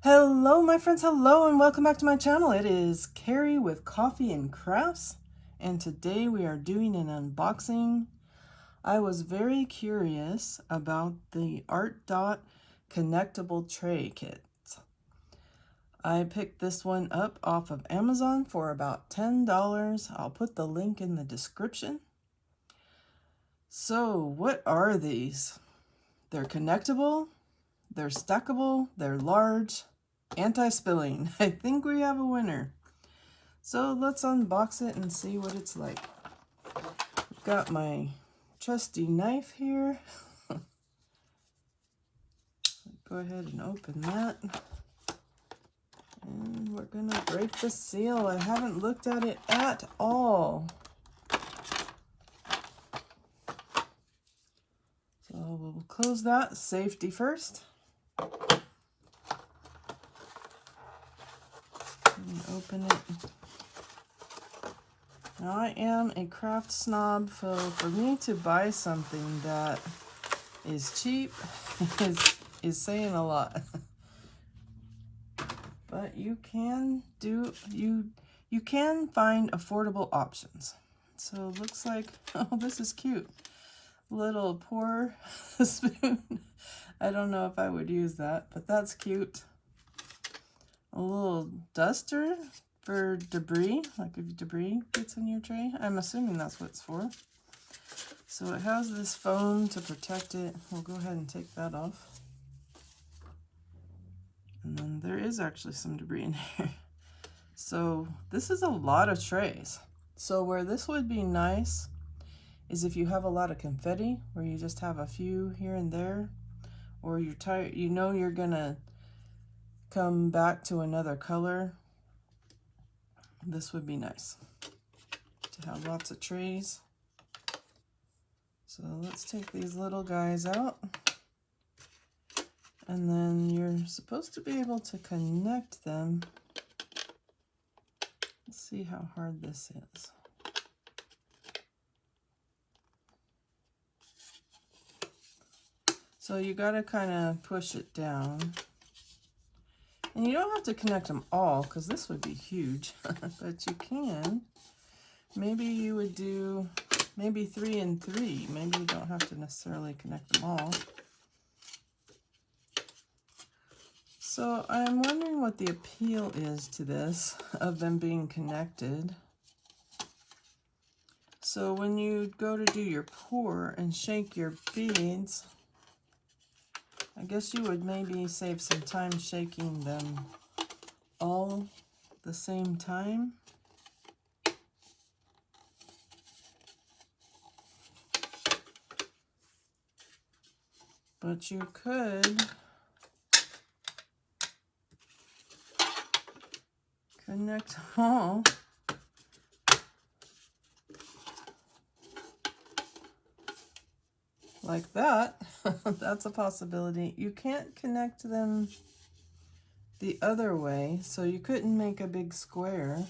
Hello my friends, hello and welcome back to my channel. It is Carrie with Coffee and Crafts, and today we are doing an unboxing. I was very curious about the ArtDot Connectable Tray Kit. I picked this one up off of Amazon for about $10. I'll put the link in the description. So what are these? They're connectable, they're stackable, they're large, anti-spilling. I think we have a winner. So let's unbox it and see what it's like. I've got my trusty knife here. Go ahead and open that. And we're gonna break the seal. I haven't looked at it at all. So we'll close that, safety first. And open it. Now I am a craft snob, so for me to buy something that is cheap is saying a lot. But you can find affordable options. So it looks like, oh, this is cute. Little pour spoon. I don't know if I would use that, but that's cute. A little duster for debris, like if debris gets in your tray. I'm assuming that's what it's for. So it has this foam to protect it. We'll go ahead and take that off. And then there is actually some debris in here. So this is a lot of trays. So where this would be nice is if you have a lot of confetti, where you just have a few here and there, or you're tired, you know you're gonna come back to another color. This would be nice to have lots of trays. So let's take these little guys out. And then you're supposed to be able to connect them. Let's see how hard this is. So you gotta kind of push it down. And you don't have to connect them all, because this would be huge, but you can. Maybe you would do maybe 3 and 3. Maybe you don't have to necessarily connect them all. So I'm wondering what the appeal is to this, of them being connected. So when you go to do your pour and shake your beads, I guess you would maybe save some time shaking them all the same time. But you could connect them all. Like that. That's a possibility. You can't connect them the other way, so you couldn't make a big square.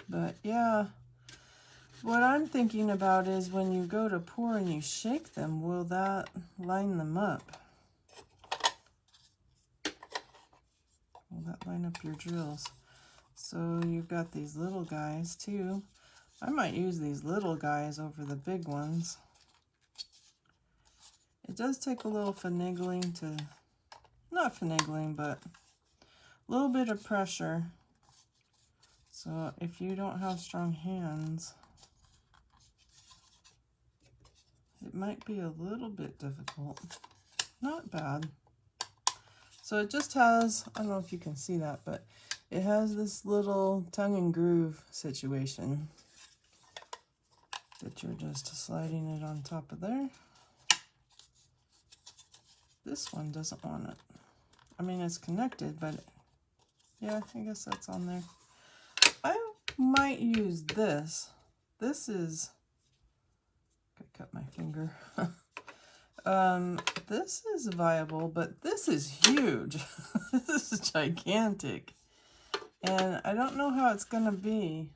But yeah, what I'm thinking about is when you go to pour and you shake them, will that line them up? Will that line up your drills? So you've got these little guys too. I might use these little guys over the big ones. It does take a little finagling to, not finagling, but a little bit of pressure. So if you don't have strong hands, it might be a little bit difficult. Not bad. So it just has, I don't know if you can see that, but it has this little tongue and groove situation. that you're just sliding it on top of there. This one doesn't want it. I mean, it's connected, but yeah, I guess that's on there. I might use this. This is, I cut my finger. This is viable, but this is huge. This is gigantic. And I don't know how it's gonna be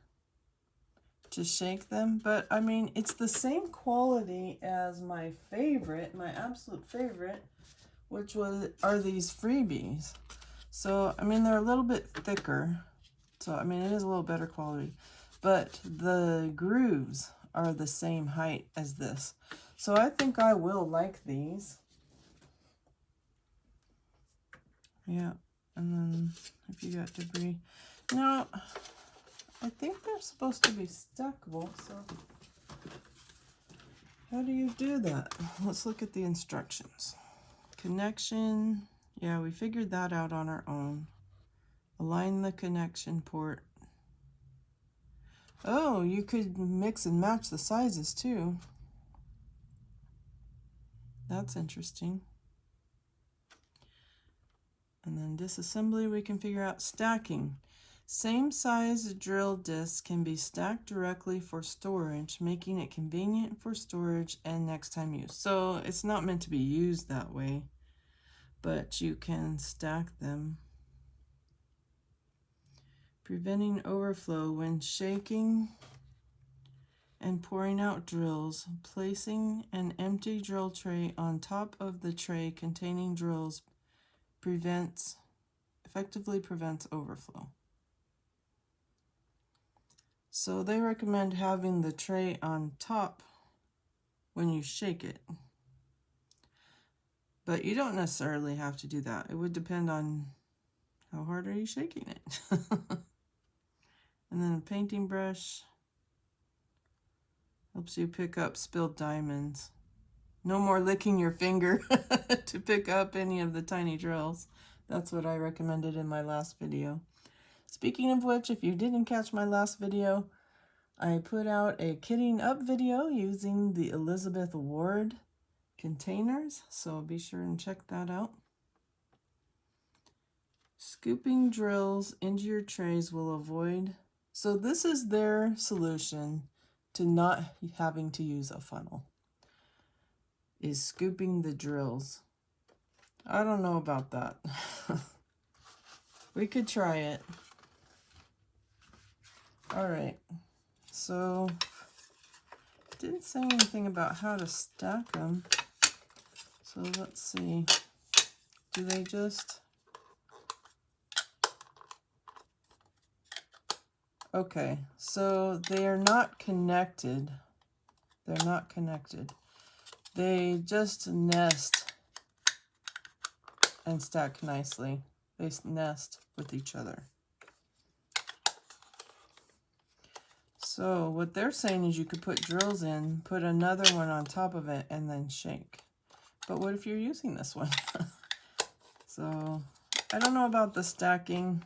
to shake them, but I mean, it's the same quality as my favorite, my absolute favorite, which are these freebies. So, I mean, they're a little bit thicker. So, I mean, it is a little better quality, but the grooves are the same height as this. So I think I will like these. Yeah, and then if you got debris. Now, I think they're supposed to be stackable, so how do you do that? Let's look at the instructions. Connection, yeah, we figured that out on our own. Align the connection port. Oh, you could mix and match the sizes too. That's interesting. And then disassembly, we can figure out stacking. Same size drill discs can be stacked directly for storage, making it convenient for storage and next time use. So it's not meant to be used that way, but you can stack them. Preventing overflow when shaking and pouring out drills. Placing an empty drill tray on top of the tray containing drills effectively prevents overflow. So they recommend having the tray on top when you shake it. But you don't necessarily have to do that. It would depend on how hard are you shaking it. And then a painting brush helps you pick up spilled diamonds. No more licking your finger to pick up any of the tiny drills. That's what I recommended in my last video. Speaking of which, if you didn't catch my last video, I put out a kitting up video using the Elizabeth Ward containers, so be sure and check that out. Scooping drills into your trays will avoid. So this is their solution to not having to use a funnel, is scooping the drills. I don't know about that. We could try it. All right, so it didn't say anything about how to stack them. So let's see. Do they just... Okay, so they are not connected. They're not connected. They just nest and stack nicely. They nest with each other. So what they're saying is you could put drills in, put another one on top of it, and then shake. But what if you're using this one? So I don't know about the stacking.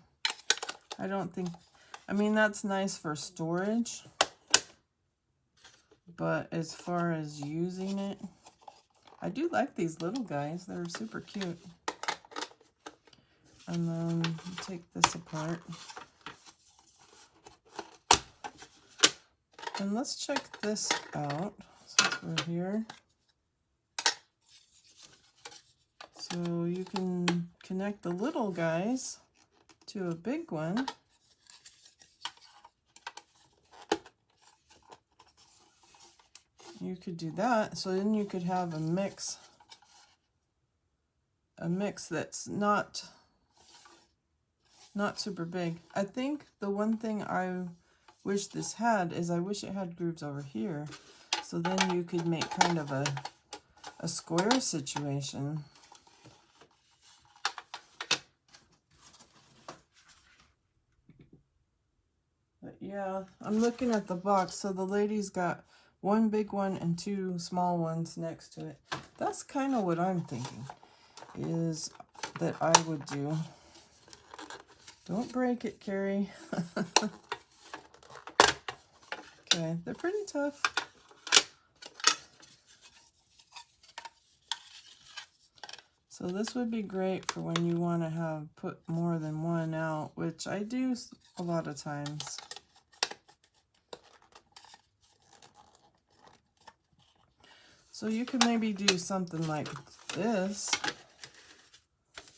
I don't think, I mean, that's nice for storage, but as far as using it, I do like these little guys. They're super cute. And then take this apart. And let's check this out since we're here. So you can connect the little guys to a big one. You could do that. So then you could have a mix that's not super big. I think the one thing I wish this had is I wish it had grooves over here. So then you could make kind of a square situation. But yeah, I'm looking at the box. So the lady's got one big one and two small ones next to it. That's kind of what I'm thinking is that I would do. Don't break it, Carrie. Okay, they're pretty tough. So this would be great for when you want to have put more than one out, which I do a lot of times. So you could maybe do something like this.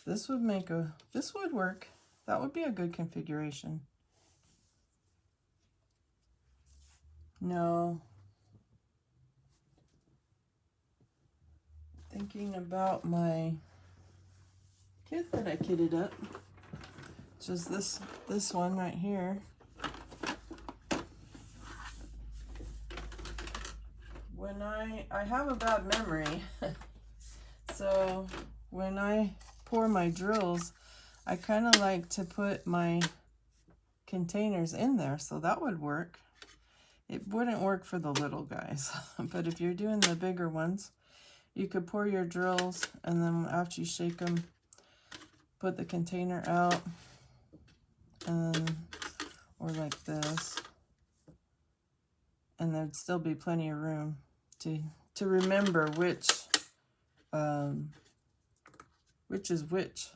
This would work. That would be a good configuration. No. Thinking about my kit that I kitted up. Just this one right here. When I have a bad memory, so when I pour my drills, I kind of like to put my containers in there, so that would work. It wouldn't work for the little guys, but if you're doing the bigger ones, you could pour your drills, and then after you shake them, put the container out, and then, or like this, and there'd still be plenty of room to remember which is which.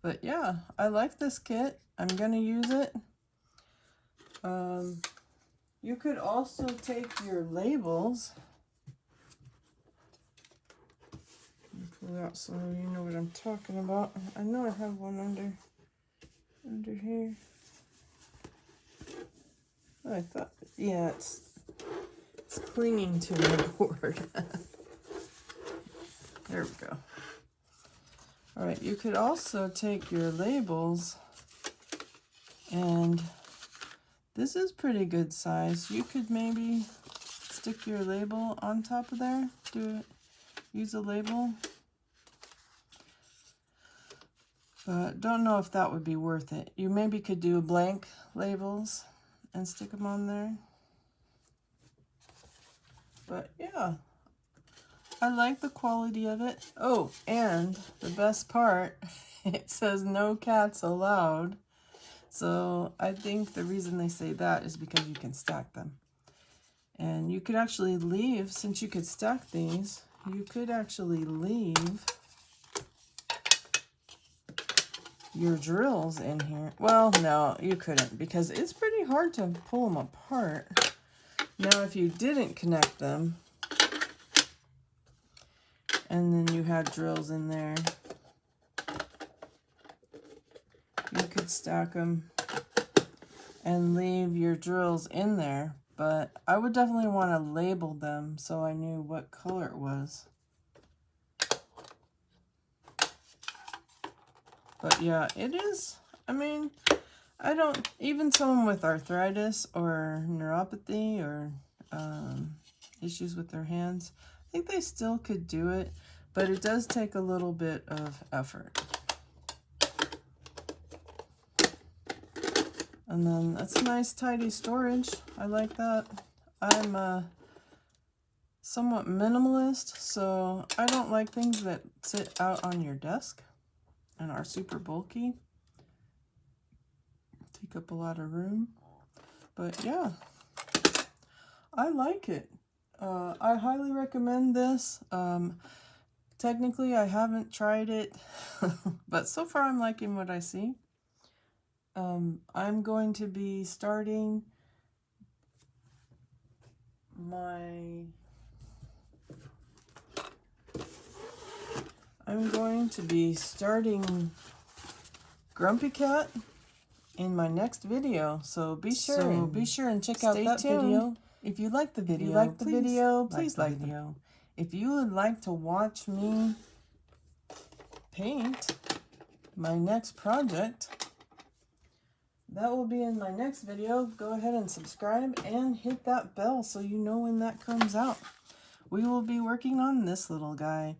But yeah, I like this kit. I'm gonna use it. You could also take your labels. Pull out so you know what I'm talking about. I know I have one under here. Oh, I thought, yeah, it's clinging to my board. There we go. All right, you could also take your labels, and this is pretty good size. You could maybe stick your label on top of there. Use a label. But don't know if that would be worth it. You maybe could do blank labels and stick them on there. But yeah, I like the quality of it. Oh, and the best part, it says no cats allowed. So I think the reason they say that is because you can stack them. And you could actually leave, since you could stack these, you could actually leave your drills in here. Well, no, you couldn't, because it's pretty hard to pull them apart. Now, if you didn't connect them, and then you had drills in there, you could stack them and leave your drills in there. But I would definitely want to label them so I knew what color it was. But yeah, it is, I mean, even someone with arthritis or neuropathy or issues with their hands, I think they still could do it, but it does take a little bit of effort. And then that's nice, tidy storage. I like that. I'm somewhat minimalist, so I don't like things that sit out on your desk and are super bulky. Take up a lot of room. But yeah, I like it. I highly recommend this. Technically, I haven't tried it, but so far I'm liking what I see. I'm going to be starting Grumpy Cat in my next video, so be sure and check out that video. If you like the video, please like the video. If you would like to watch me paint my next project, that will be in my next video. Go ahead and subscribe and hit that bell so you know when that comes out. We will be working on this little guy.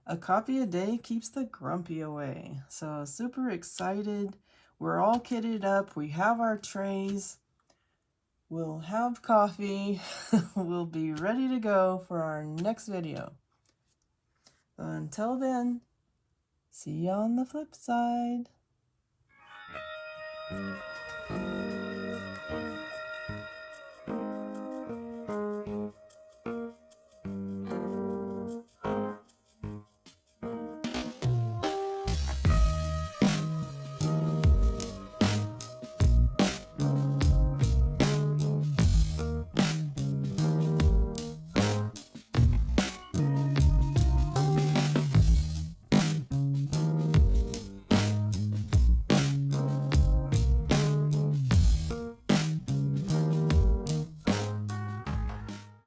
A coffee a day keeps the grumpy away. So super excited. We're all kitted up. We have our trays. We'll have coffee. We'll be ready to go for our next video. Until then, see you on the flip side.